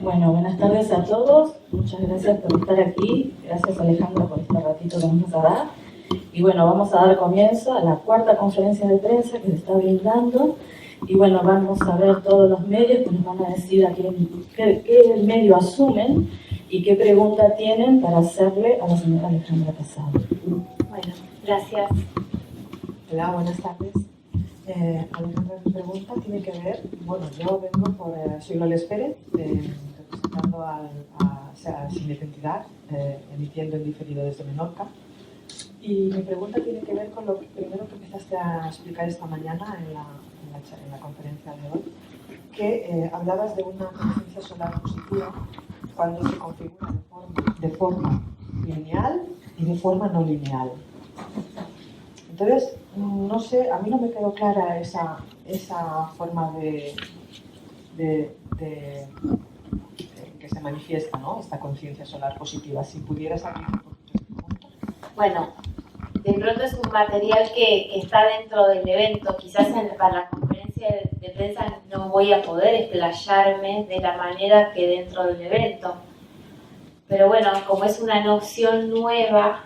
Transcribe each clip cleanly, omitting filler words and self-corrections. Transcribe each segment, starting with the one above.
Bueno, buenas tardes a todos. Muchas gracias por estar aquí. Gracias, Alejandra, por este ratito que nos vas a dar. Y bueno, vamos a dar comienzo a la cuarta conferencia de prensa que se está brindando. Y bueno, vamos a ver todos los medios que nos van a decir a qué medio asumen y qué pregunta tienen para hacerle a la señora Alejandra Casado. Bueno, gracias. Hola, buenas tardes. Alejandra, mi pregunta tiene que ver, bueno, yo vengo por soy Loles Pérez, representando a Sin Identidad, emitiendo en diferido desde Menorca. Y mi pregunta tiene que ver con lo primero que empezaste a explicar esta mañana en la conferencia de hoy, que hablabas de una conciencia solar positiva cuando se configura de forma lineal y de forma no lineal. Entonces, no sé, a mí no me quedó clara esa forma de que se manifiesta, ¿no? Esta conciencia solar positiva. Si pudieras abrir un poquito este punto. Bueno, de pronto es un material que está dentro del evento. Quizás para la conferencia de prensa no voy a poder explayarme de la manera que dentro del evento. Pero bueno, como es una noción nueva,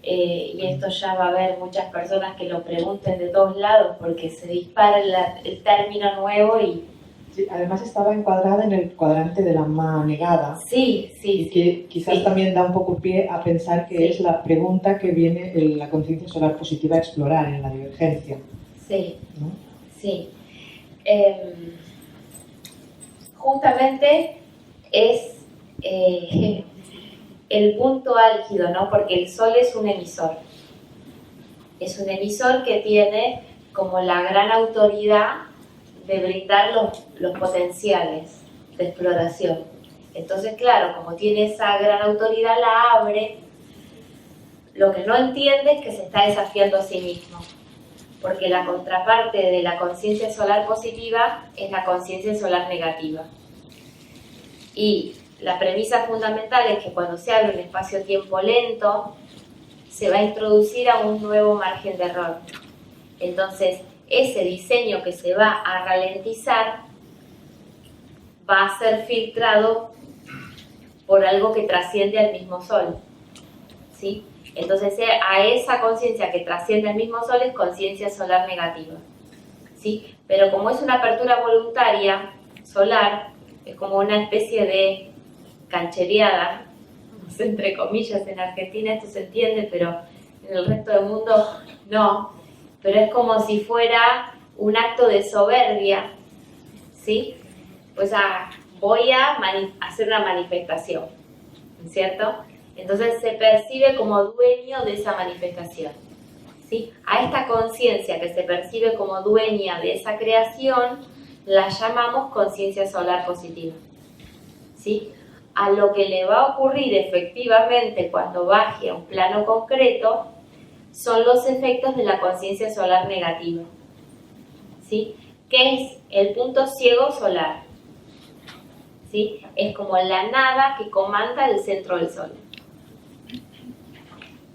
y esto ya va a haber muchas personas que lo pregunten de todos lados porque se dispara el término nuevo y... Sí, además estaba encuadrada en el cuadrante de la manegada. Sí. Y que quizás también da un poco pie a pensar que es la pregunta que viene la conciencia solar positiva a explorar en la divergencia. Sí, ¿no? sí. Justamente es el punto álgido, ¿no? Porque el Sol es un emisor. Es un emisor que tiene como la gran autoridad de brindar los potenciales de exploración. Entonces, claro, como tiene esa gran autoridad, la abre. Lo que no entiende es que se está desafiando a sí mismo. Porque la contraparte de la conciencia solar positiva es la conciencia solar negativa. Y la premisa fundamental es que cuando se abre un espacio-tiempo lento, se va a introducir a un nuevo margen de error. Entonces, ese diseño que se va a ralentizar va a ser filtrado por algo que trasciende al mismo Sol. ¿Sí? Entonces, a esa conciencia que trasciende al mismo Sol es conciencia solar negativa. ¿Sí? Pero como es una apertura voluntaria solar, es como una especie de canchereada, entre comillas, en Argentina esto se entiende, pero en el resto del mundo no. Pero es como si fuera un acto de soberbia, ¿sí? O sea, voy a hacer una manifestación, ¿cierto? Entonces se percibe como dueño de esa manifestación, ¿sí? A esta conciencia que se percibe como dueña de esa creación, la llamamos conciencia solar positiva, ¿sí? A lo que le va a ocurrir efectivamente cuando baje a un plano concreto son los efectos de la conciencia solar negativa, ¿sí? Que es el punto ciego solar, ¿sí? Es como la nada que comanda el centro del Sol.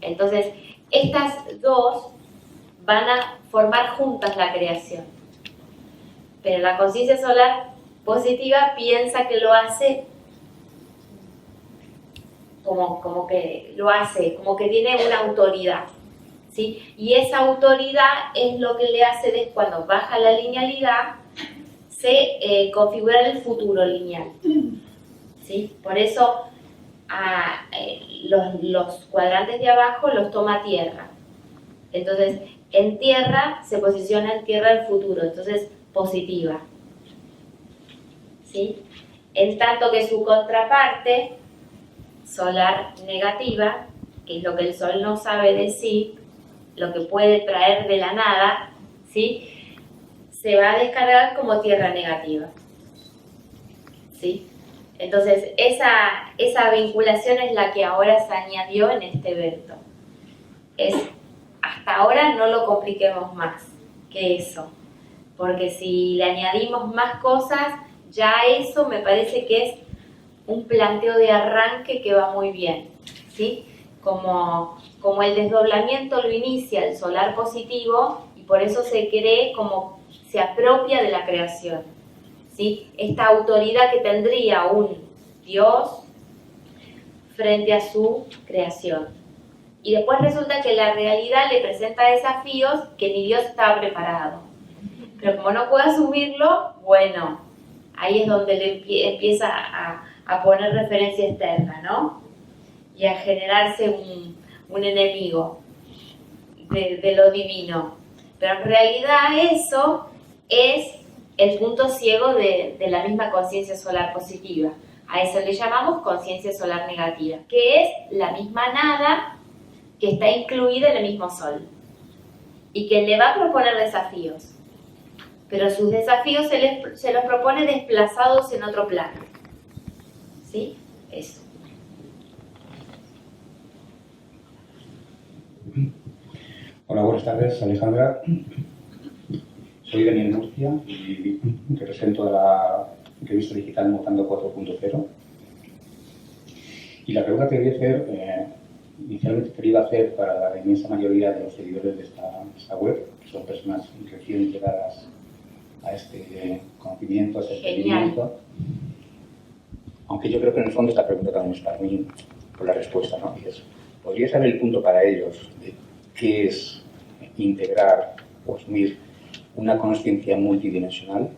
Entonces, estas dos van a formar juntas la creación. Pero la conciencia solar positiva piensa que lo hace como que tiene una autoridad, ¿sí? Y esa autoridad es lo que le hace, cuando baja la linealidad, se configura el futuro lineal, ¿sí? Por eso los cuadrantes de abajo los toma Tierra. Entonces, en Tierra se posiciona en Tierra el futuro, entonces positiva, ¿sí? En tanto que su contraparte solar negativa, que es lo que el Sol no sabe de sí, lo que puede traer de la nada, ¿sí? Se va a descargar como tierra negativa, ¿sí? Entonces, esa vinculación es la que ahora se añadió en este evento. Hasta ahora no lo compliquemos más que eso, porque si le añadimos más cosas, ya eso me parece que es un planteo de arranque que va muy bien, ¿sí? como el desdoblamiento lo inicia el solar positivo y por eso se cree como se apropia de la creación, ¿sí? Esta autoridad que tendría un Dios frente a su creación. Y después resulta que la realidad le presenta desafíos que ni Dios estaba preparado. Pero como no puede asumirlo, bueno, ahí es donde le empieza a poner referencia externa, ¿no? Y a generarse un enemigo de lo divino. Pero en realidad eso es el punto ciego de la misma conciencia solar positiva. A eso le llamamos conciencia solar negativa, que es la misma nada que está incluida en el mismo sol y que le va a proponer desafíos, pero sus desafíos se los propone desplazados en otro plano. ¿Sí? Eso. Hola, buenas tardes, Alejandra. Soy Daniel Murcia y represento a la revista digital Mutando 4.0. Y la pregunta que quería hacer, inicialmente quería hacer para la inmensa mayoría de los seguidores de esta web, que son personas recién llegadas a este conocimiento, a este entendimiento. Aunque yo creo que en el fondo esta pregunta también es para mí, por la respuesta, ¿no? Y es, ¿podría saber el punto para ellos de qué es integrar o asumir una consciencia multidimensional?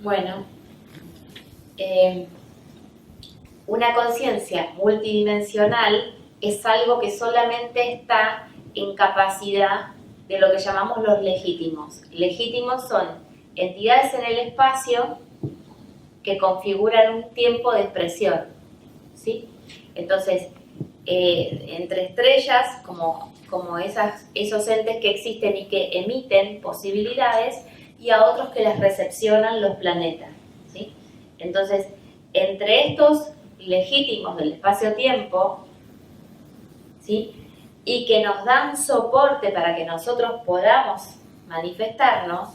Bueno, una conciencia multidimensional es algo que solamente está en capacidad de lo que llamamos los legítimos. Legítimos son entidades en el espacio que configuran un tiempo de expresión, ¿sí? Entonces, entre estrellas, como esos entes que existen y que emiten posibilidades, y a otros que las recepcionan los planetas, ¿sí? Entonces, entre estos legítimos del espacio-tiempo, ¿sí? Y que nos dan soporte para que nosotros podamos manifestarnos,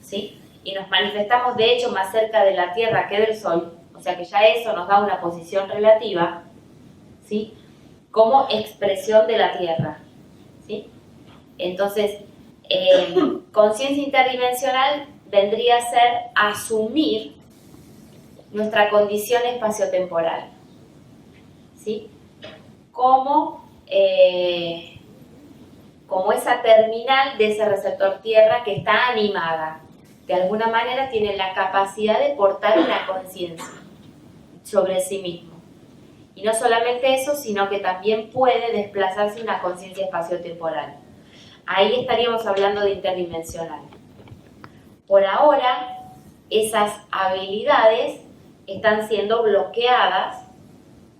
¿sí? Y nos manifestamos de hecho más cerca de la Tierra que del Sol, o sea que ya eso nos da una posición relativa, ¿sí? Como expresión de la Tierra, ¿sí? Entonces, conciencia interdimensional vendría a ser asumir nuestra condición espaciotemporal, ¿sí? Como esa terminal de ese receptor Tierra que está animada. De alguna manera tiene la capacidad de portar una conciencia sobre sí mismo. Y no solamente eso, sino que también puede desplazarse una conciencia espaciotemporal. Ahí estaríamos hablando de interdimensional. Por ahora, esas habilidades están siendo bloqueadas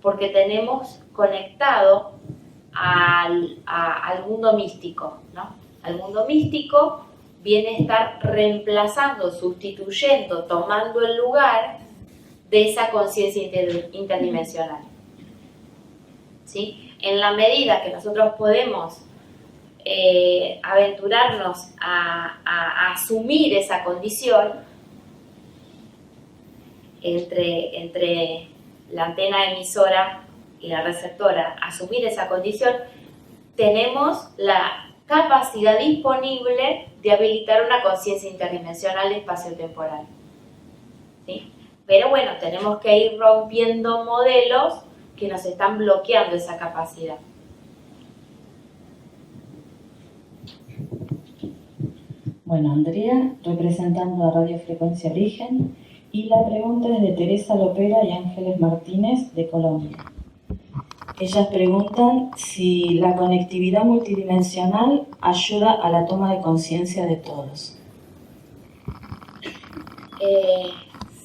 porque tenemos conectado al mundo místico, ¿no? Al mundo místico viene a estar reemplazando, sustituyendo, tomando el lugar de esa conciencia interdimensional, ¿sí? En la medida que nosotros podemos aventurarnos a asumir esa condición entre la antena emisora y la receptora, asumir esa condición, tenemos la capacidad disponible de habilitar una conciencia interdimensional espacio-temporal, ¿sí? Pero bueno, tenemos que ir rompiendo modelos que nos están bloqueando esa capacidad. Bueno, Andrea, representando a Radio Frecuencia Origen, y la pregunta es de Teresa Lopera y Ángeles Martínez de Colombia. Ellas preguntan si la conectividad multidimensional ayuda a la toma de conciencia de todos.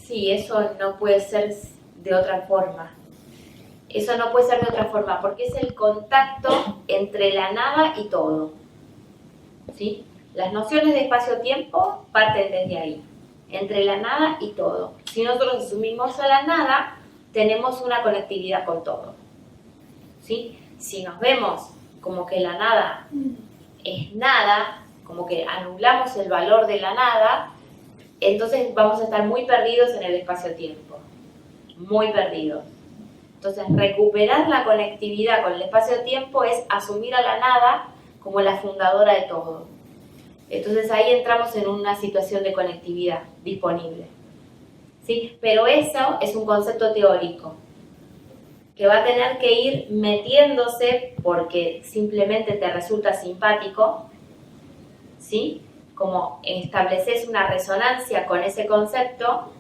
Sí, eso no puede ser de otra forma. Eso no puede ser de otra forma, porque es el contacto entre la nada y todo, ¿sí? Las nociones de espacio-tiempo parten desde ahí, entre la nada y todo. Si nosotros asumimos a la nada, tenemos una conectividad con todo, ¿sí? Si nos vemos como que la nada es nada, como que anulamos el valor de la nada, entonces vamos a estar muy perdidos en el espacio-tiempo, muy perdidos. Entonces, recuperar la conectividad con el espacio-tiempo es asumir a la nada como la fundadora de todo. Entonces ahí entramos en una situación de conectividad disponible. ¿Sí? Pero eso es un concepto teórico que va a tener que ir metiéndose porque simplemente te resulta simpático, ¿sí? Como estableces una resonancia con ese concepto,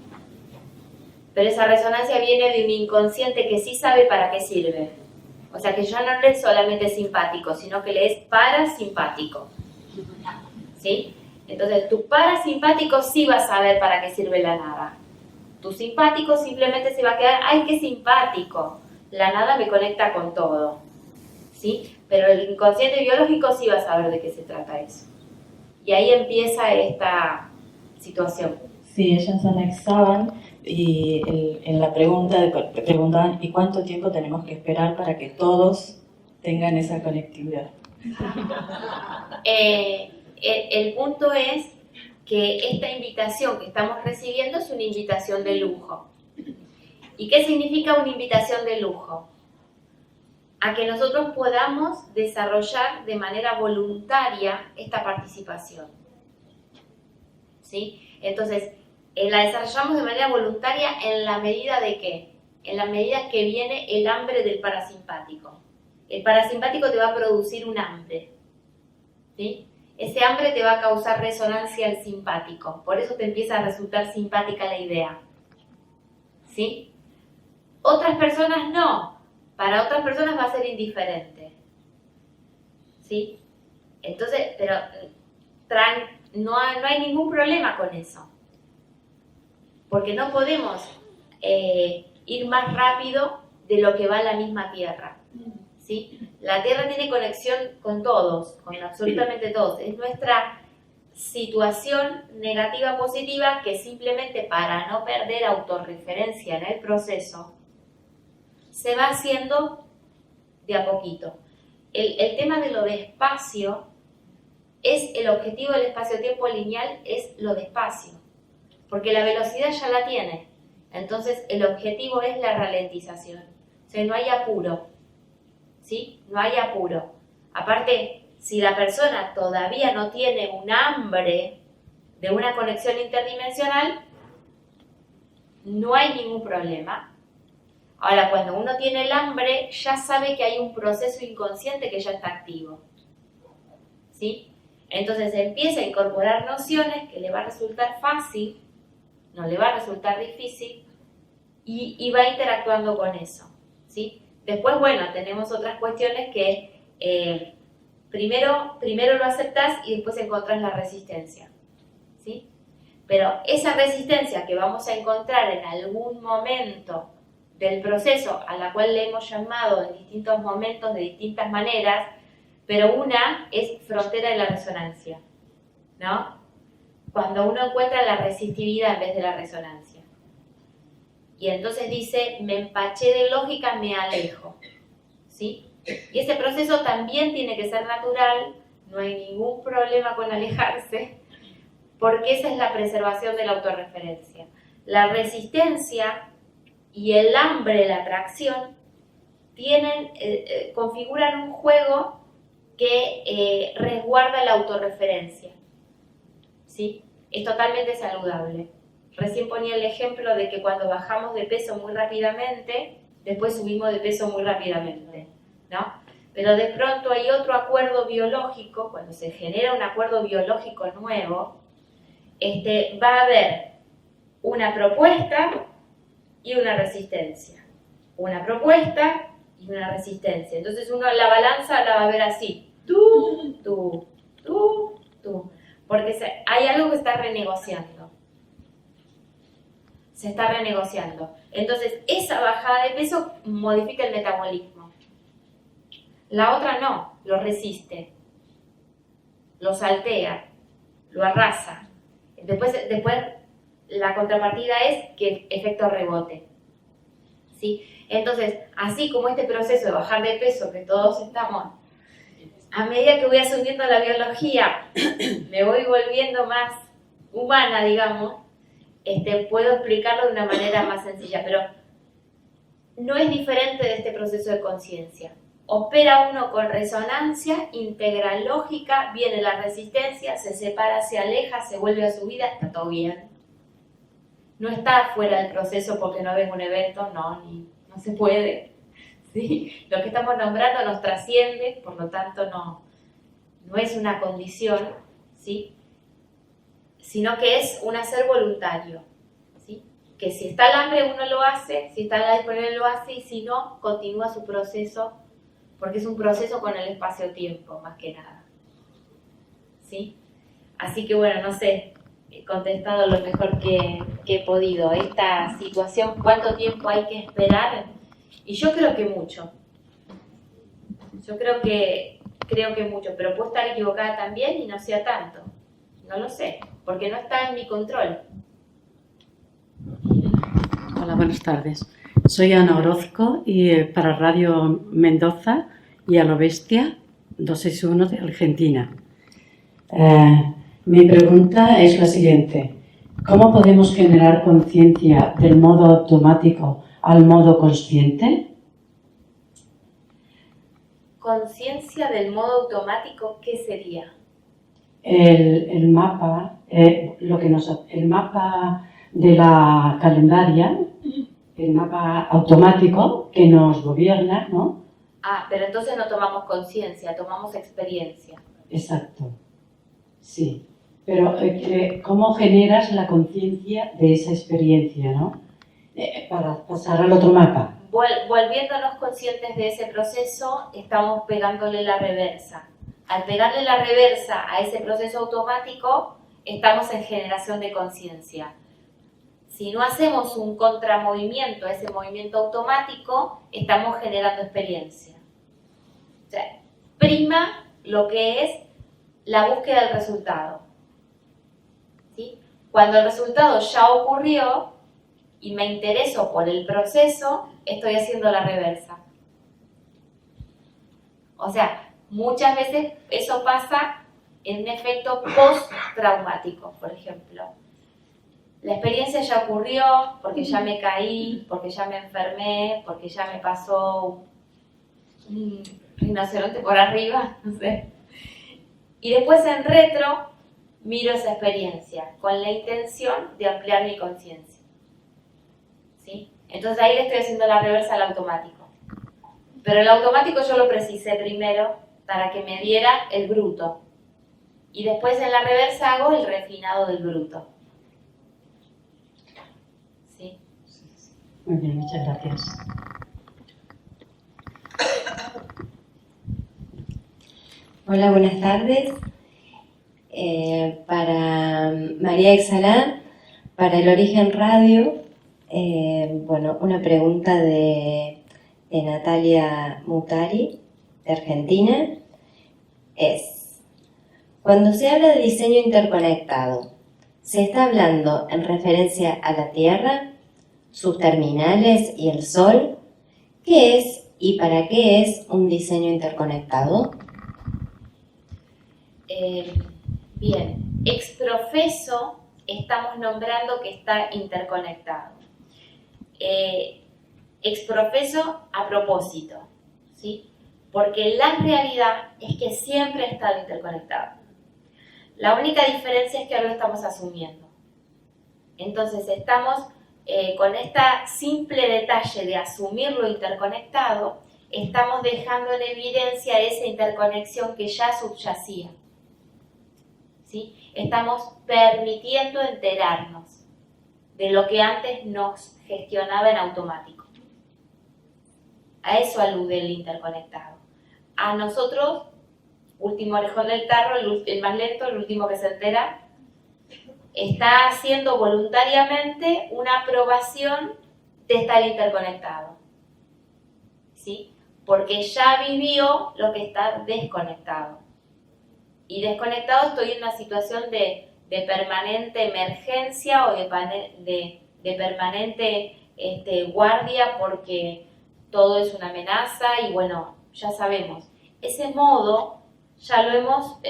pero esa resonancia viene de un inconsciente que sí sabe para qué sirve. O sea que ya no le es solamente simpático, sino que le es parasimpático. ¿Sí? Entonces tu parasimpático sí va a saber para qué sirve la nada. Tu simpático simplemente se va a quedar, ¡ay, qué simpático! La nada me conecta con todo. ¿Sí? Pero el inconsciente biológico sí va a saber de qué se trata eso. Y ahí empieza esta situación. Sí, ellas anexaban y en la pregunta preguntaban ¿y cuánto tiempo tenemos que esperar para que todos tengan esa conectividad? El punto es que esta invitación que estamos recibiendo es una invitación de lujo. ¿Y qué significa una invitación de lujo? A que nosotros podamos desarrollar de manera voluntaria esta participación. ¿Sí? Entonces, la desarrollamos de manera voluntaria en la medida de ¿qué? En la medida que viene el hambre del parasimpático. El parasimpático te va a producir un hambre. ¿Sí? Ese hambre te va a causar resonancia al simpático. Por eso te empieza a resultar simpática la idea. ¿Sí? Otras personas no. Para otras personas va a ser indiferente. ¿Sí? Entonces, pero no hay ningún problema con eso. Porque no podemos ir más rápido de lo que va la misma Tierra. ¿Sí? La Tierra tiene conexión con todos, con absolutamente todos. Es nuestra situación negativa positiva que simplemente para no perder autorreferencia en el proceso se va haciendo de a poquito. El tema de lo despacio es el objetivo del espacio-tiempo lineal, es lo despacio, porque la velocidad ya la tiene. Entonces el objetivo es la ralentización. O sea, no hay apuro. ¿Sí? No hay apuro. Aparte, si la persona todavía no tiene un hambre de una conexión interdimensional, no hay ningún problema. Ahora, cuando uno tiene el hambre, ya sabe que hay un proceso inconsciente que ya está activo. ¿Sí? Entonces empieza a incorporar nociones que le va a resultar fácil, no le va a resultar difícil, y va interactuando con eso. ¿Sí? Después, bueno, tenemos otras cuestiones que primero lo aceptás y después encontrás la resistencia. ¿Sí? Pero esa resistencia que vamos a encontrar en algún momento del proceso, a la cual le hemos llamado en distintos momentos de distintas maneras, pero una es frontera de la resonancia, ¿no? Cuando uno encuentra la resistividad en vez de la resonancia. Y entonces dice, me empaché de lógica, me alejo. ¿Sí? Y ese proceso también tiene que ser natural, no hay ningún problema con alejarse, porque esa es la preservación de la autorreferencia. La resistencia y el hambre, la atracción, configuran un juego que resguarda la autorreferencia. ¿Sí? Es totalmente saludable. Recién ponía el ejemplo de que cuando bajamos de peso muy rápidamente, después subimos de peso muy rápidamente, ¿no? Pero de pronto hay otro acuerdo biológico, cuando se genera un acuerdo biológico nuevo, va a haber una propuesta y una resistencia. Una propuesta y una resistencia. Entonces uno la balanza la va a ver así. Tú. Porque hay algo que está renegociando. Se está renegociando. Entonces, esa bajada de peso modifica el metabolismo. La otra no, lo resiste, lo saltea, lo arrasa. Después la contrapartida es que efecto rebote. ¿Sí? Entonces, así como este proceso de bajar de peso que todos estamos, a medida que voy asumiendo la biología, me voy volviendo más humana, digamos, puedo explicarlo de una manera más sencilla, pero no es diferente de este proceso de conciencia. Opera uno con resonancia, integra lógica, viene la resistencia, se separa, se aleja, se vuelve a su vida, está todo bien. No está fuera del proceso porque no ves un evento, no se puede. ¿Sí? Lo que estamos nombrando nos trasciende, por lo tanto no es una condición, ¿sí? Sino que es un hacer voluntario. ¿Sí? Que si está el hambre uno lo hace, si está la disponibilidad lo hace, y si no, continúa su proceso, porque es un proceso con el espacio-tiempo, más que nada. ¿Sí? Así que bueno, no sé, he contestado lo mejor que he podido. Esta situación, ¿cuánto tiempo hay que esperar? Y yo creo que mucho. Yo creo que mucho, pero puedo estar equivocada también y no sea tanto. No lo sé, porque no está en mi control. Hola, buenas tardes. Soy Ana Orozco y para Radio Mendoza y a lo Bestia 261 de Argentina. Mi pregunta es la siguiente. ¿Cómo podemos generar conciencia del modo automático al modo consciente? ¿Conciencia del modo automático qué sería? El mapa, el mapa de la calendaria, el mapa automático que nos gobierna, ¿no? Ah, pero entonces no tomamos conciencia, tomamos experiencia. Exacto, sí. Pero ¿cómo generas la conciencia de esa experiencia, ¿no? Para pasar al otro mapa. Volviéndonos conscientes de ese proceso, estamos pegándole la reversa. Al pegarle la reversa a ese proceso automático, estamos en generación de conciencia. Si no hacemos un contramovimiento a ese movimiento automático, estamos generando experiencia. O sea, prima lo que es la búsqueda del resultado. ¿Sí? Cuando el resultado ya ocurrió y me intereso por el proceso, estoy haciendo la reversa. O sea, muchas veces eso pasa en un efecto post-traumático, por ejemplo. La experiencia ya ocurrió porque ya me caí, porque ya me enfermé, porque ya me pasó un rinoceronte por arriba, no sé. Y después en retro miro esa experiencia con la intención de ampliar mi conciencia. ¿Sí? Entonces ahí le estoy haciendo la reversa al automático. Pero el automático yo lo precisé primero para que me diera el bruto. Y después en la reversa hago el refinado del bruto. ¿Sí? Muy bien, muchas gracias. Hola, buenas tardes. Para María Exalá, para El Origen Radio, una pregunta de Natalia Mutari, de Argentina, es: cuando se habla de diseño interconectado, ¿se está hablando en referencia a la Tierra, sus terminales y el Sol? ¿Qué es y para qué es un diseño interconectado? Bien, exprofeso estamos nombrando que está interconectado. Exprofeso a propósito, ¿sí? Porque la realidad es que siempre ha estado interconectado. La única diferencia es que ahora lo estamos asumiendo. Entonces estamos con este simple detalle de asumir lo interconectado, estamos dejando en evidencia esa interconexión que ya subyacía. ¿Sí? Estamos permitiendo enterarnos de lo que antes nos gestionaba en automático. A eso alude el interconectado. A nosotros, último orejón del tarro, el más lento, el último que se entera, está haciendo voluntariamente una aprobación de estar interconectado. ¿Sí? Porque ya vivió lo que está desconectado. Y desconectado estoy en una situación de permanente emergencia o de permanente guardia porque todo es una amenaza y bueno, ya sabemos. Ese modo ya lo hemos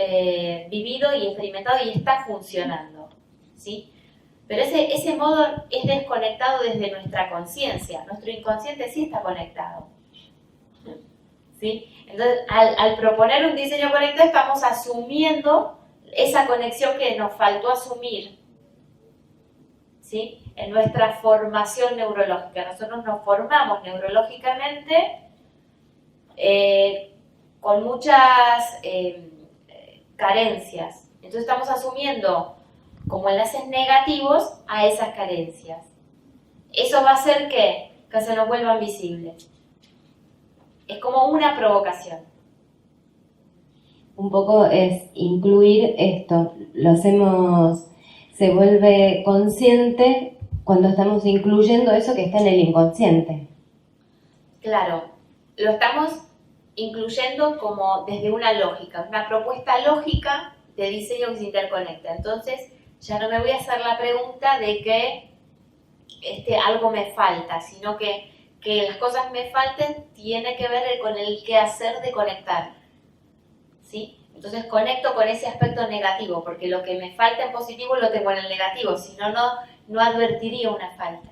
vivido y experimentado y está funcionando, ¿sí? Pero ese modo es desconectado desde nuestra conciencia. Nuestro inconsciente sí está conectado. ¿Sí? Entonces, al proponer un diseño conectado, estamos asumiendo esa conexión que nos faltó asumir, ¿sí? En nuestra formación neurológica. Nosotros nos formamos neurológicamente con muchas carencias. Entonces estamos asumiendo como enlaces negativos a esas carencias. Eso va a hacer que se nos vuelvan visibles. Es como una provocación. Un poco es incluir esto, lo hacemos, se vuelve consciente cuando estamos incluyendo eso que está en el inconsciente. Claro, lo estamos incluyendo como desde una lógica, una propuesta lógica de diseño que se interconecta. Entonces, ya no me voy a hacer la pregunta de que algo me falta, sino que las cosas me falten tiene que ver con el quehacer de conectar, ¿sí? Entonces conecto con ese aspecto negativo, porque lo que me falta en positivo lo tengo en el negativo, si no, no advertiría una falta.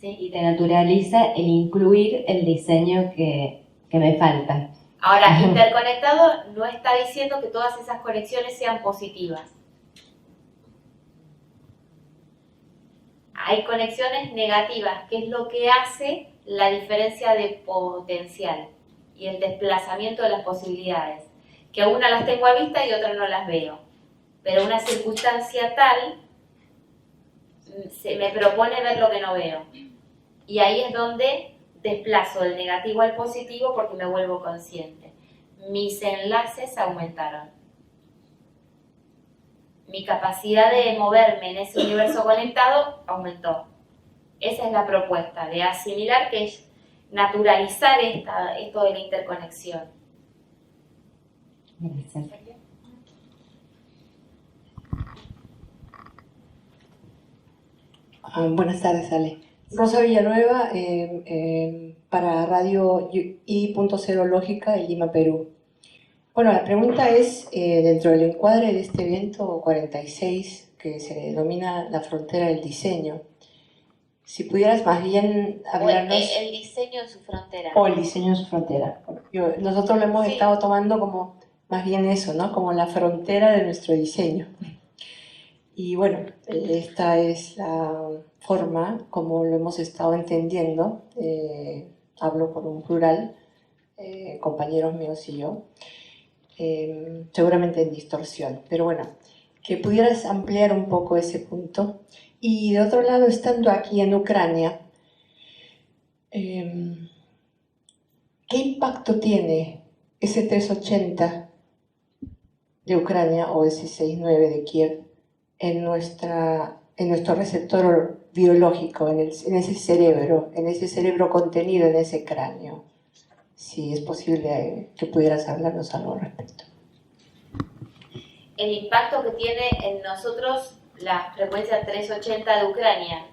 ¿Sí? Y te naturaliza el incluir el diseño que me falta. Ahora, interconectado no está diciendo que todas esas conexiones sean positivas. Hay conexiones negativas, que es lo que hace la diferencia de potencial y el desplazamiento de las posibilidades. Que una las tengo a vista y otra no las veo. Pero una circunstancia tal se me propone ver lo que no veo. Y ahí es donde desplazo del negativo al positivo porque me vuelvo consciente. Mis enlaces aumentaron. Mi capacidad de moverme en ese universo conectado aumentó. Esa es la propuesta, de asimilar, que es naturalizar esto de la interconexión. Gracias. Buenas tardes, Ale. Rosa Villanueva, para Radio I.0 Lógica de Lima, Perú. Bueno, la pregunta es, dentro del encuadre de este evento 46, que se denomina La Frontera del Diseño, si pudieras más bien hablarnos... El diseño en su frontera. O el diseño en su frontera. Nosotros lo hemos estado tomando como más bien eso, ¿no? Como la frontera de nuestro diseño. Y bueno, esta es la forma como lo hemos estado entendiendo. Hablo por un plural, compañeros míos y yo. Seguramente en distorsión, pero bueno, que pudieras ampliar un poco ese punto. Y de otro lado, estando aquí en Ucrania, ¿qué impacto tiene ese 380 de Ucrania o ese 69 de Kiev en nuestro receptor biológico, en ese cerebro contenido en ese cráneo? Si es posible que pudieras hablarnos algo al respecto. El impacto que tiene en nosotros la frecuencia 380 de Ucrania.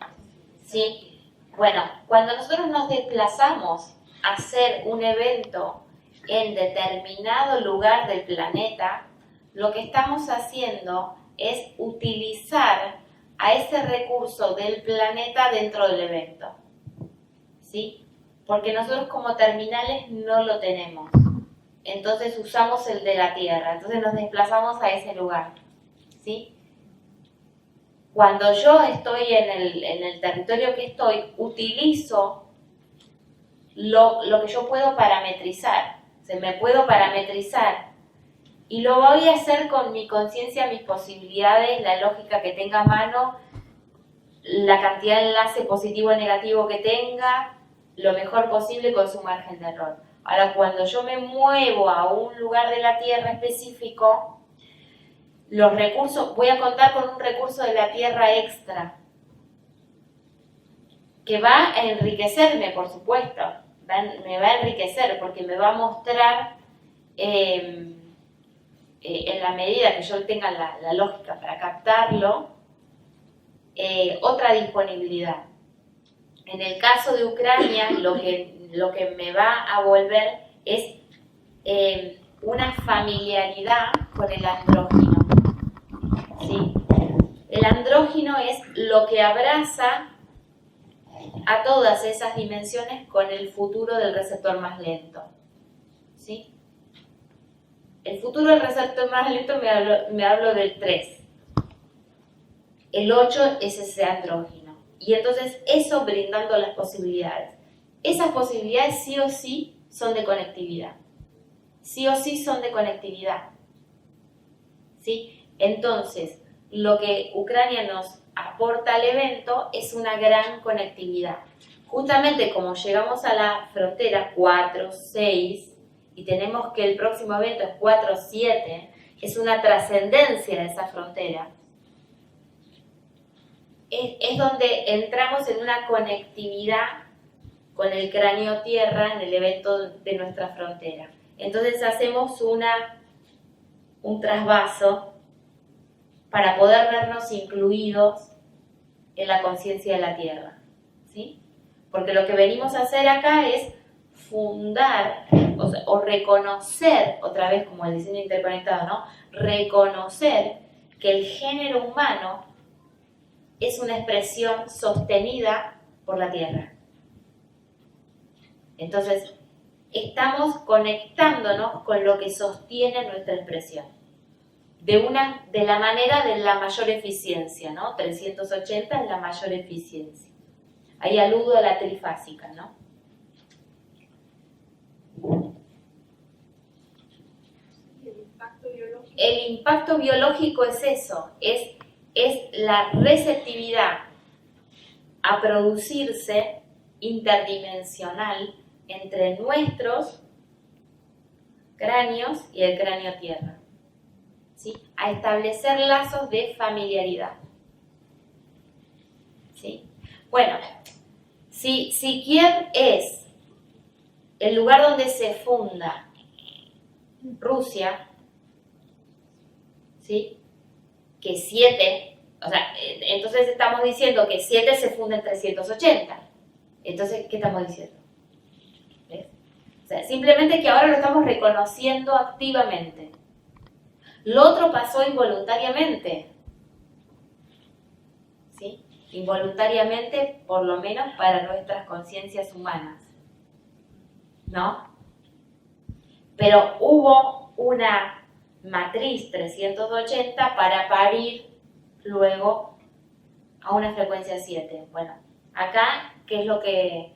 ¿Sí? Bueno, cuando nosotros nos desplazamos a hacer un evento en determinado lugar del planeta, lo que estamos haciendo es utilizar a ese recurso del planeta dentro del evento. ¿Sí? Porque nosotros como terminales no lo tenemos. Entonces usamos el de la Tierra, entonces nos desplazamos a ese lugar. ¿Sí? Cuando yo estoy en el territorio que estoy, utilizo lo que yo puedo parametrizar. Me puedo parametrizar y lo voy a hacer con mi conciencia, mis posibilidades, la lógica que tenga a mano, la cantidad de enlace positivo o negativo que tenga, lo mejor posible con su margen de error. Ahora, cuando yo me muevo a un lugar de la Tierra específico, los recursos, voy a contar con un recurso de la Tierra extra, que va a enriquecerme, por supuesto, me va a enriquecer porque me va a mostrar, en la medida que yo tenga la lógica para captarlo, otra disponibilidad. En el caso de Ucrania, lo que me va a volver es una familiaridad con el andrógino, ¿sí? el andrógino es lo que abraza a todas esas dimensiones con el futuro del receptor más lento. ¿Sí? El futuro del receptor más lento me hablo del 3. El 8 es ese andrógino. Y entonces eso brindando las posibilidades. Esas posibilidades sí o sí son de conectividad. Sí o sí son de conectividad. ¿Sí? Entonces, lo que Ucrania nos aporta al evento es una gran conectividad. Justamente como llegamos a la frontera 4-6 y tenemos que el próximo evento es 4-7, es una trascendencia de esa frontera. Es donde entramos en una conectividad con el cráneo tierra en el evento de nuestra frontera. Entonces hacemos un trasvaso para poder vernos incluidos en la conciencia de la tierra, ¿sí? Porque lo que venimos a hacer acá es fundar o reconocer, otra vez como el diseño interconectado, ¿no? Reconocer que el género humano es una expresión sostenida por la tierra. Entonces, estamos conectándonos con lo que sostiene nuestra expresión. De la manera de la mayor eficiencia, ¿no? 380 es la mayor eficiencia. Ahí aludo a la trifásica, ¿no? El impacto biológico es eso, es la receptividad a producirse interdimensional entre nuestros cráneos y el cráneo tierra, ¿sí? A establecer lazos de familiaridad, ¿sí? Bueno, si Kiev es el lugar donde se funda Rusia, ¿sí? Que 7, o sea, entonces estamos diciendo que 7 se funda en 380. Entonces, ¿qué estamos diciendo? ¿Ves? O sea, simplemente que ahora lo estamos reconociendo activamente. Lo otro pasó involuntariamente. ¿Sí? Involuntariamente, por lo menos para nuestras conciencias humanas. ¿No? Pero hubo una matriz 380 para parir luego a una frecuencia 7. Bueno, acá, ¿qué es lo que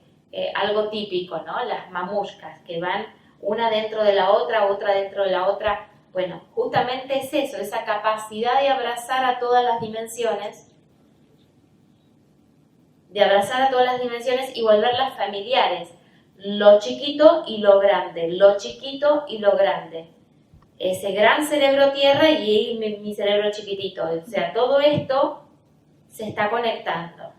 algo típico, ¿no? Las mamushkas, que van una dentro de la otra dentro de la otra. Bueno, justamente es eso, esa capacidad de abrazar a todas las dimensiones, y volverlas familiares. Lo chiquito y lo grande, lo chiquito y lo grande. Ese gran cerebro tierra y mi cerebro chiquitito. O sea, todo esto se está conectando.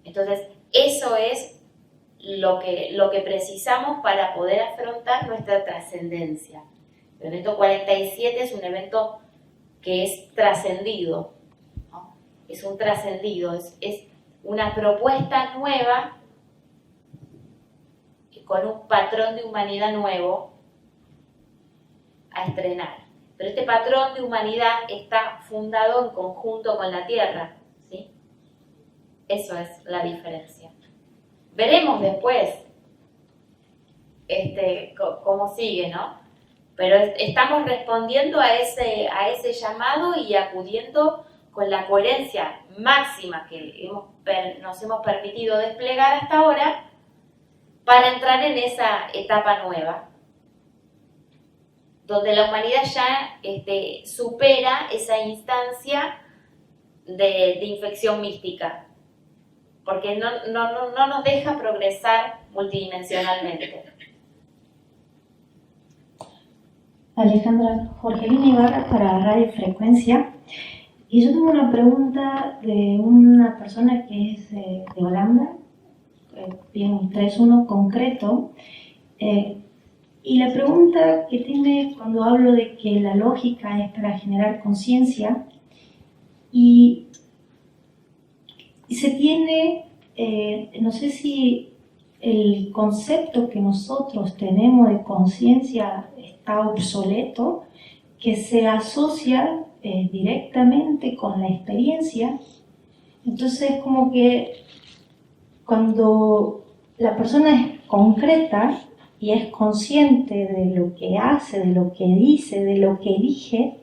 Entonces, eso es lo que precisamos para poder afrontar nuestra trascendencia. El evento 47 es un evento que es trascendido, ¿no? Es un trascendido, es una propuesta nueva con un patrón de humanidad nuevo a estrenar. Pero este patrón de humanidad está fundado en conjunto con la Tierra, ¿sí? Eso es la diferencia. Veremos después cómo sigue, ¿no? Pero estamos respondiendo a ese llamado y acudiendo con la coherencia máxima que nos hemos permitido desplegar hasta ahora, para entrar en esa etapa nueva, donde la humanidad ya supera esa instancia de infección mística, porque no nos deja progresar multidimensionalmente. Alejandra, Jorgelina Ibarra para Radio Frecuencia. Y yo tengo una pregunta de una persona que es de Holanda, bien, traes uno concreto, y la pregunta que tiene cuando hablo de que la lógica es para generar conciencia y se tiene, no sé si el concepto que nosotros tenemos de conciencia está obsoleto, que se asocia directamente con la experiencia. Entonces, como que cuando la persona es concreta y es consciente de lo que hace, de lo que dice, de lo que elige,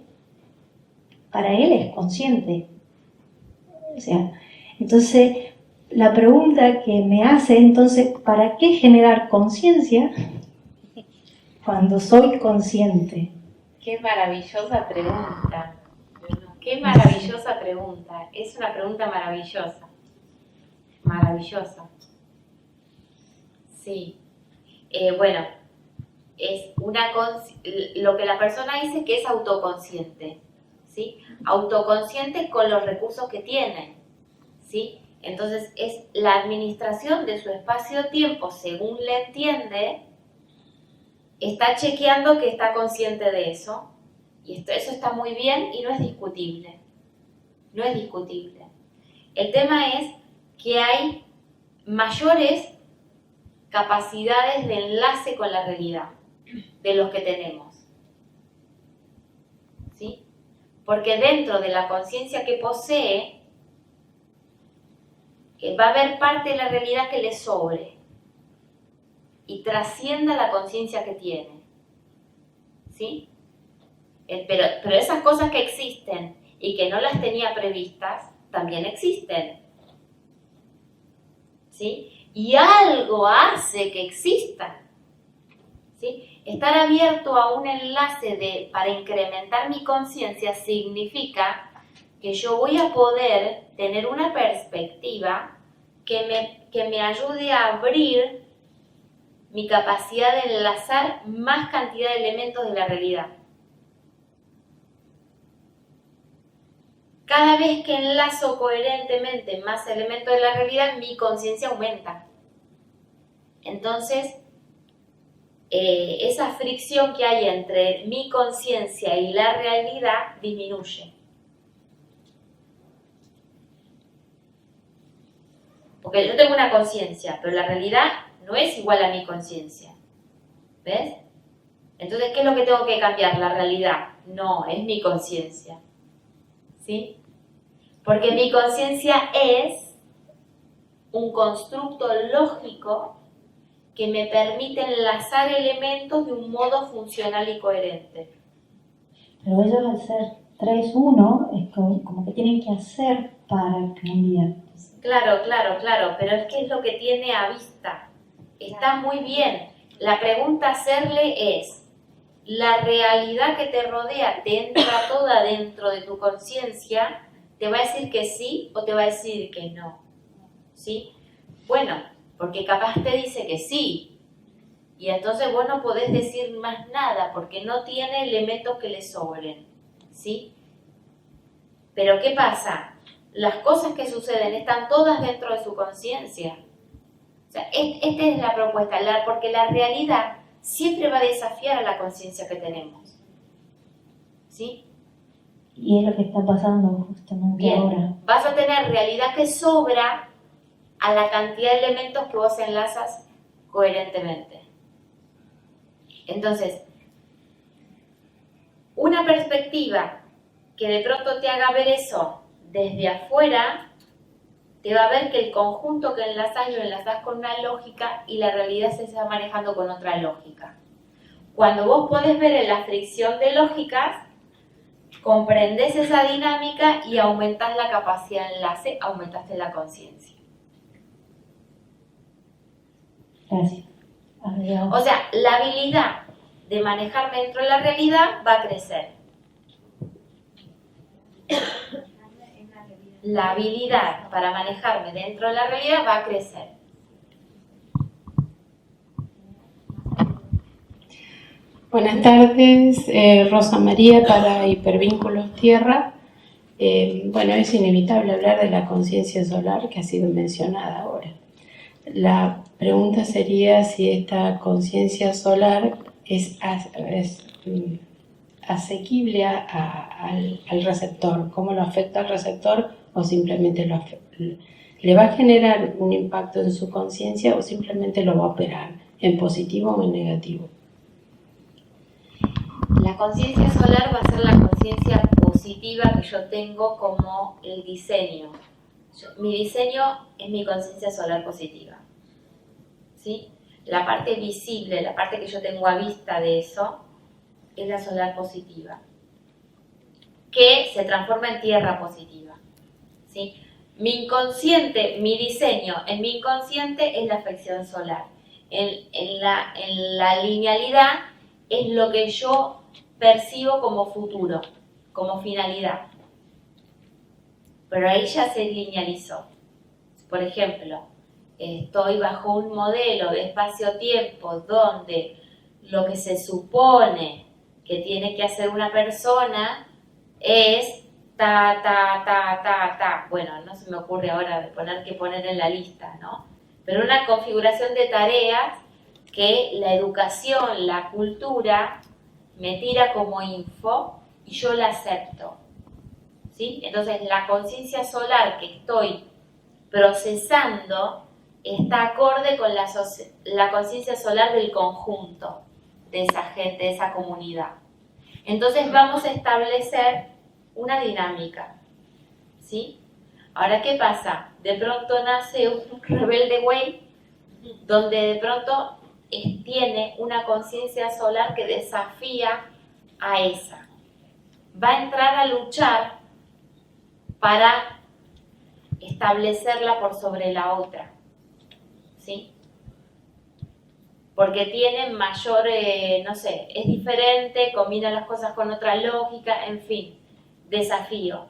para él es consciente. O sea, entonces, la pregunta que me hace, entonces, ¿para qué generar conciencia cuando soy consciente? Qué maravillosa pregunta. Qué maravillosa pregunta. Es una pregunta maravillosa. Maravillosa. Sí. Bueno, es lo que la persona dice que es autoconsciente. ¿Sí? Autoconsciente con los recursos que tiene. ¿Sí? Entonces es la administración de su espacio-tiempo, según le entiende, está chequeando que está consciente de eso, y eso está muy bien y no es discutible. No es discutible. El tema es que hay mayores capacidades de enlace con la realidad de los que tenemos. ¿Sí? Porque dentro de la conciencia que posee, va a haber parte de la realidad que le sobre y trascienda la conciencia que tiene. ¿Sí? Pero esas cosas que existen y que no las tenía previstas, también existen. ¿Sí? Y algo hace que existan. ¿Sí? Estar abierto a un enlace para incrementar mi conciencia significa que yo voy a poder tener una perspectiva que me ayude a abrir mi capacidad de enlazar más cantidad de elementos de la realidad. Cada vez que enlazo coherentemente más elementos de la realidad, mi conciencia aumenta. Entonces, esa fricción que hay entre mi conciencia y la realidad disminuye. Porque yo tengo una conciencia, pero la realidad no es igual a mi conciencia. ¿Ves? Entonces, ¿qué es lo que tengo que cambiar? La realidad. No, es mi conciencia. ¿Sí? Porque mi conciencia es un constructo lógico que me permite enlazar elementos de un modo funcional y coherente. Pero ellos al ser 3-1 es como que tienen que hacer para cambiar. Claro, pero es que es lo que tiene a vista. Está muy bien. La pregunta a hacerle es, ¿la realidad que te rodea te entra toda dentro de tu conciencia? ¿Te va a decir que sí o te va a decir que no? ¿Sí? Bueno, porque capaz te dice que sí. Y entonces vos no podés decir más nada porque no tiene elementos que le sobren. ¿Sí? Pero ¿qué pasa? Las cosas que suceden están todas dentro de su conciencia. O sea, esta es la propuesta, porque la realidad siempre va a desafiar a la conciencia que tenemos. ¿Sí? Y es lo que está pasando justamente ahora. Vas a tener realidad que sobra a la cantidad de elementos que vos enlazas coherentemente. Entonces, una perspectiva que de pronto te haga ver eso desde afuera, te va a ver que el conjunto que enlazas lo enlazas con una lógica y la realidad se está manejando con otra lógica. Cuando vos podés ver en la fricción de lógicas, comprendés esa dinámica y aumentás la capacidad de enlace, aumentaste la conciencia. Gracias. O sea, la habilidad de manejarme dentro de la realidad va a crecer. La habilidad para manejarme dentro de la realidad va a crecer. Buenas tardes, Rosa María para Hipervínculos Tierra. Bueno, es inevitable hablar de la conciencia solar que ha sido mencionada ahora. La pregunta sería si esta conciencia solar es asequible al receptor, cómo lo afecta al receptor o simplemente le va a generar un impacto en su conciencia o simplemente lo va a operar en positivo o en negativo. La conciencia solar va a ser la conciencia positiva que yo tengo como el diseño. Mi diseño es mi conciencia solar positiva. ¿Sí? La parte visible, la parte que yo tengo a vista de eso, es la solar positiva, que se transforma en tierra positiva. ¿Sí? Mi inconsciente, mi diseño en mi inconsciente es la afección solar. En la linealidad es lo que yo percibo como futuro, como finalidad. Pero ahí ya se linealizó. Por ejemplo, estoy bajo un modelo de espacio-tiempo donde lo que se supone que tiene que hacer una persona es ta. Bueno, no se me ocurre ahora de poner en la lista, ¿no? Pero una configuración de tareas que la educación, la cultura me tira como info y yo la acepto. ¿Sí? Entonces la conciencia solar que estoy procesando está acorde con la conciencia solar del conjunto de esa gente, de esa comunidad. Entonces vamos a establecer una dinámica. ¿Sí? Ahora, ¿qué pasa? De pronto nace un rebelde güey donde de pronto tiene una conciencia solar que desafía a esa. Va a entrar a luchar para establecerla por sobre la otra, ¿sí? Porque tiene mayor, no sé, es diferente, combina las cosas con otra lógica, en fin, desafío.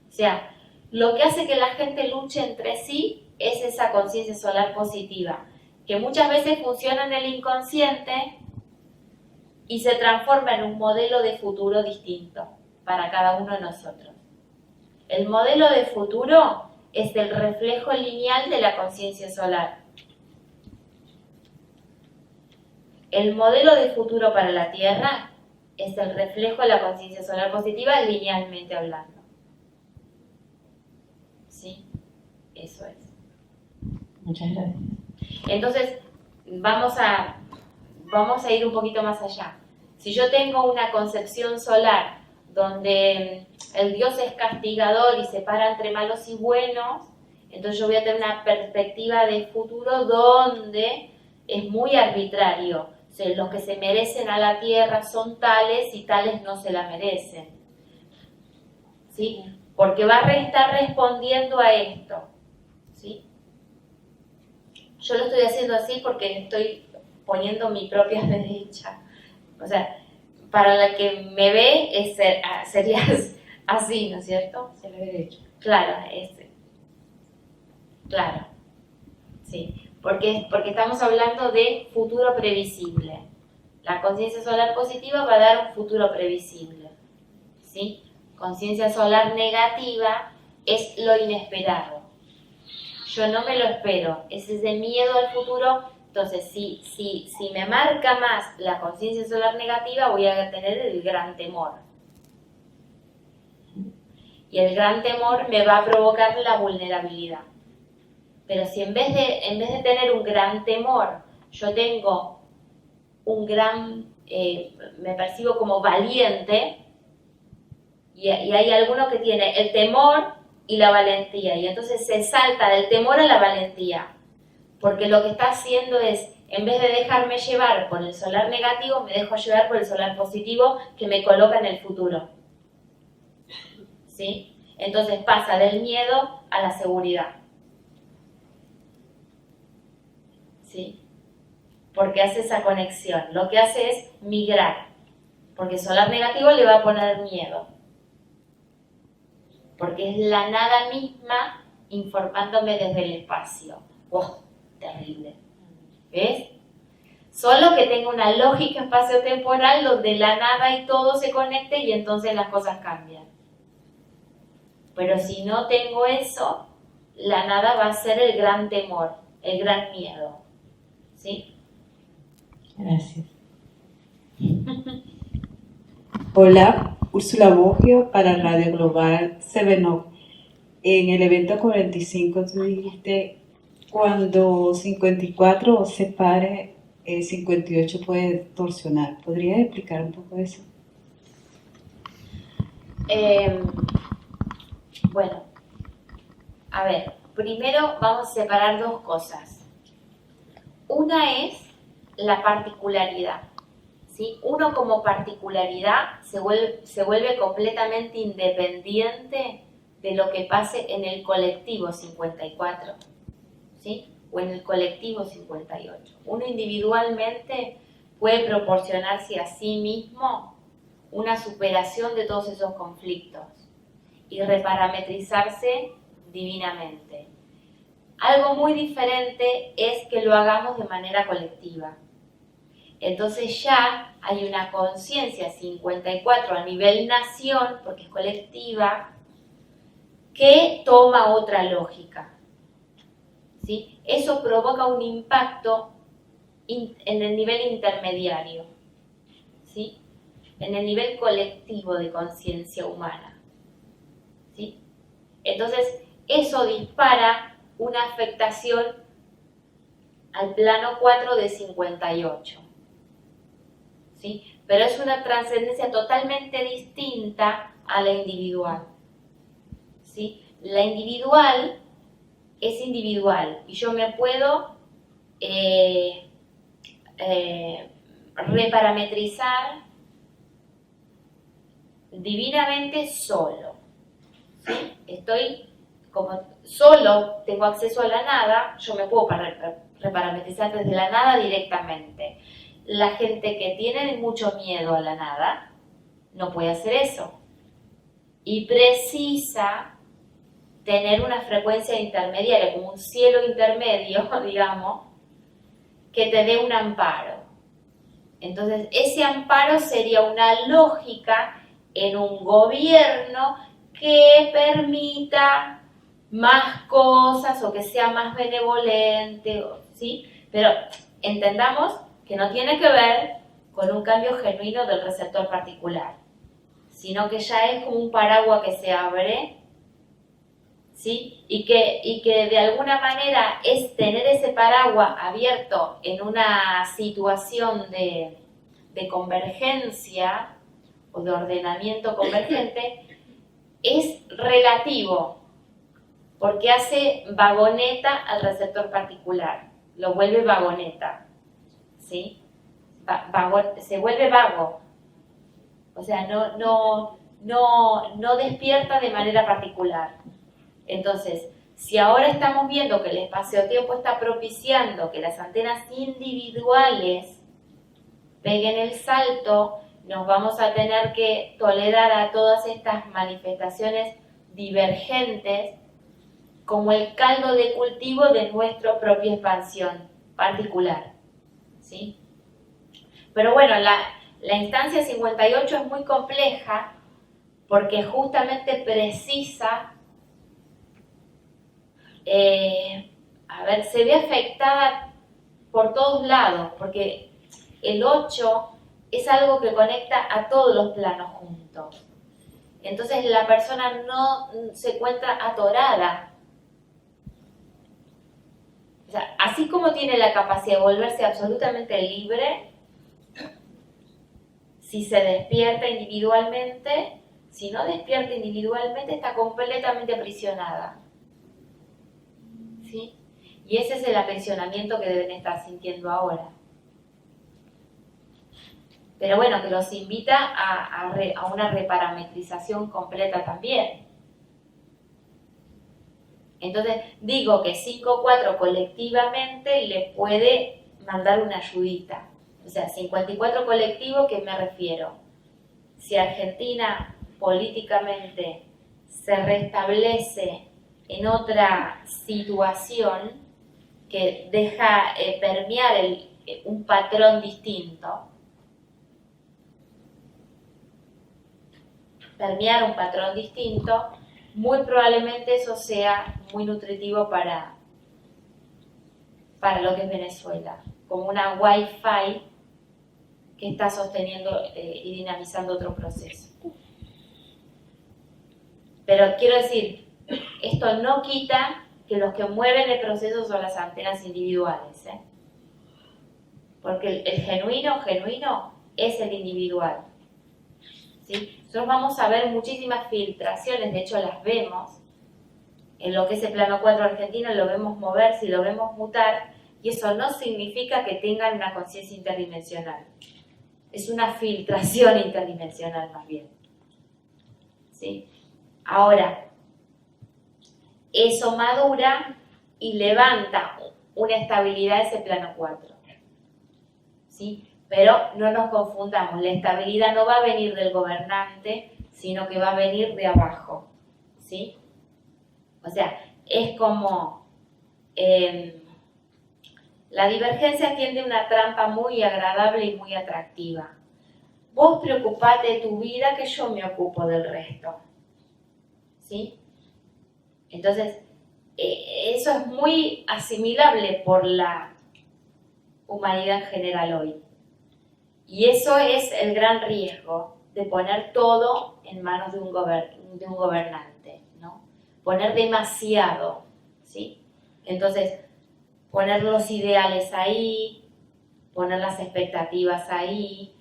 O sea, lo que hace que la gente luche entre sí es esa conciencia solar positiva, que muchas veces funciona en el inconsciente y se transforma en un modelo de futuro distinto para cada uno de nosotros. El modelo de futuro es el reflejo lineal de la conciencia solar. El modelo de futuro para la Tierra es el reflejo de la conciencia solar positiva linealmente hablando. ¿Sí? Eso es. Muchas gracias. Entonces, vamos a ir un poquito más allá. Si yo tengo una concepción solar donde el Dios es castigador y separa entre malos y buenos, entonces yo voy a tener una perspectiva de futuro donde es muy arbitrario. O sea, los que se merecen a la tierra son tales y tales no se la merecen. ¿Sí? Porque va a estar respondiendo a esto. ¿Sí? Yo lo estoy haciendo así porque estoy poniendo mi propia derecha. O sea, para la que me ve sería así, ¿no es cierto? Hacia la derecha. Claro, claro, sí, porque estamos hablando de futuro previsible. La conciencia solar positiva va a dar un futuro previsible, ¿sí? Conciencia solar negativa es lo inesperado. Yo no me lo espero, ese es el miedo al futuro. Entonces, si me marca más la conciencia solar negativa, voy a tener el gran temor. Y el gran temor me va a provocar la vulnerabilidad. Pero si en vez de tener un gran temor, yo tengo un gran, me percibo como valiente, y hay alguno que tiene el temor y la valentía, y entonces se salta del temor a la valentía. Porque lo que está haciendo es, en vez de dejarme llevar por el solar negativo, me dejo llevar por el solar positivo que me coloca en el futuro. ¿Sí? Entonces pasa del miedo a la seguridad. ¿Sí? Porque hace esa conexión. Lo que hace es migrar. Porque el solar negativo le va a poner miedo. Porque es la nada misma informándome desde el espacio. ¡Wow! Terrible. ¿Ves? Solo que tenga una lógica espacio-temporal donde la nada y todo se conecte y entonces las cosas cambian. Pero si no tengo eso, la nada va a ser el gran temor, el gran miedo. ¿Sí? Gracias. Hola, Úrsula Boggio para Radio Global 7up. En el evento 45 tú dijiste, cuando 54 se pare, 58 puede torsionar. ¿Podrías explicar un poco eso? Bueno, a ver, primero vamos a separar dos cosas. Una es la particularidad, ¿sí? Uno como particularidad se vuelve completamente independiente de lo que pase en el colectivo 54, ¿sí? O en el colectivo 58. Uno individualmente puede proporcionarse a sí mismo una superación de todos esos conflictos y reparametrizarse divinamente. Algo muy diferente es que lo hagamos de manera colectiva. Entonces ya hay una conciencia 54 a nivel nación, porque es colectiva, que toma otra lógica, ¿sí? Eso provoca un impacto en el nivel intermediario, ¿sí? En el nivel colectivo de conciencia humana, ¿sí? Entonces, eso dispara una afectación al plano 4 de 58, ¿sí? Pero es una trascendencia totalmente distinta a la individual, ¿sí? La individual es individual y yo me puedo reparametrizar divinamente solo, ¿sí? Estoy como solo, tengo acceso a la nada, yo me puedo reparametrizar desde la nada directamente. La gente que tiene mucho miedo a la nada no puede hacer eso y precisa tener una frecuencia intermediaria, como un cielo intermedio, digamos, que te dé un amparo. Entonces, ese amparo sería una lógica en un gobierno que permita más cosas o que sea más benevolente, ¿sí? Pero entendamos que no tiene que ver con un cambio genuino del receptor particular, sino que ya es como un paraguas que se abre, ¿sí? Y que de alguna manera es tener ese paraguas abierto en una situación de convergencia o de ordenamiento convergente, es relativo, porque hace vagoneta al receptor particular, lo vuelve vagoneta, ¿sí? Se vuelve vago, o sea, no despierta de manera particular. Entonces, si ahora estamos viendo que el espacio-tiempo está propiciando que las antenas individuales peguen el salto, nos vamos a tener que tolerar a todas estas manifestaciones divergentes como el caldo de cultivo de nuestra propia expansión particular, ¿sí? Pero bueno, la instancia 58 es muy compleja porque justamente precisa, se ve afectada por todos lados, porque el 8 es algo que conecta a todos los planos juntos. Entonces la persona no se encuentra atorada. O sea, así como tiene la capacidad de volverse absolutamente libre, si se despierta individualmente, si no despierta individualmente, está completamente aprisionada, ¿sí? Y ese es el aprisionamiento que deben estar sintiendo ahora. Pero bueno, que los invita a una reparametrización completa también. Entonces, digo que 5-4 colectivamente le puede mandar una ayudita. O sea, 54 colectivo, ¿qué me refiero? Si Argentina políticamente se restablece en otra situación que deja permear un patrón distinto, muy probablemente eso sea muy nutritivo para lo que es Venezuela, como una Wi-Fi que está sosteniendo y dinamizando otro proceso. Pero quiero decir, esto no quita que los que mueven el proceso son las antenas individuales, ¿eh? Porque el genuino es el individual, ¿sí? nosotros vamos a ver muchísimas filtraciones, de hecho las vemos, en lo que es el plano 4 argentino lo vemos moverse y lo vemos mutar, y eso no significa que tengan una conciencia interdimensional. Es una filtración interdimensional más bien. ¿Sí? Ahora, eso madura y levanta una estabilidad de ese plano 4. ¿Sí? Pero no nos confundamos, la estabilidad no va a venir del gobernante, sino que va a venir de abajo. ¿Sí? O sea, es como... la divergencia tiende a una trampa muy agradable y muy atractiva. Vos preocupate de tu vida que yo me ocupo del resto. ¿Sí? Entonces, eso es muy asimilable por la humanidad en general hoy. Y eso es el gran riesgo de poner todo en manos de un gobernante, ¿no? Poner demasiado, ¿sí? Entonces, poner los ideales ahí, poner las expectativas ahí,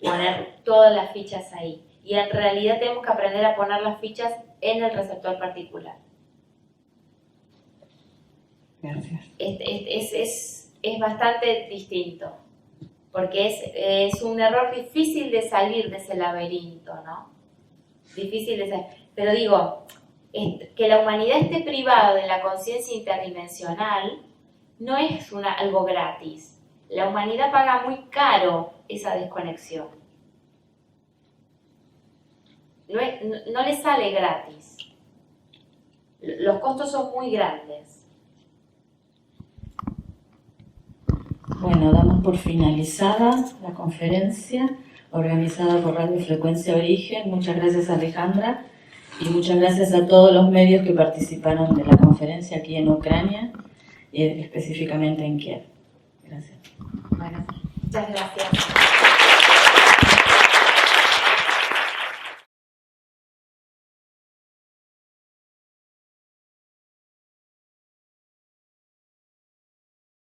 poner todas las fichas ahí. Y en realidad tenemos que aprender a poner las fichas en el receptor particular. Gracias. Es bastante distinto, porque es un error difícil de salir de ese laberinto, ¿no? Difícil de salir. Pero digo, que la humanidad esté privada de la conciencia interdimensional no es algo gratis. La humanidad paga muy caro esa desconexión. No le sale gratis. Los costos son muy grandes. Bueno, damos por finalizada la conferencia organizada por Radio Frecuencia Origen. Muchas gracias, Alejandra, y muchas gracias a todos los medios que participaron de la conferencia aquí en Ucrania y específicamente en Kiev. Gracias. Bueno, muchas gracias.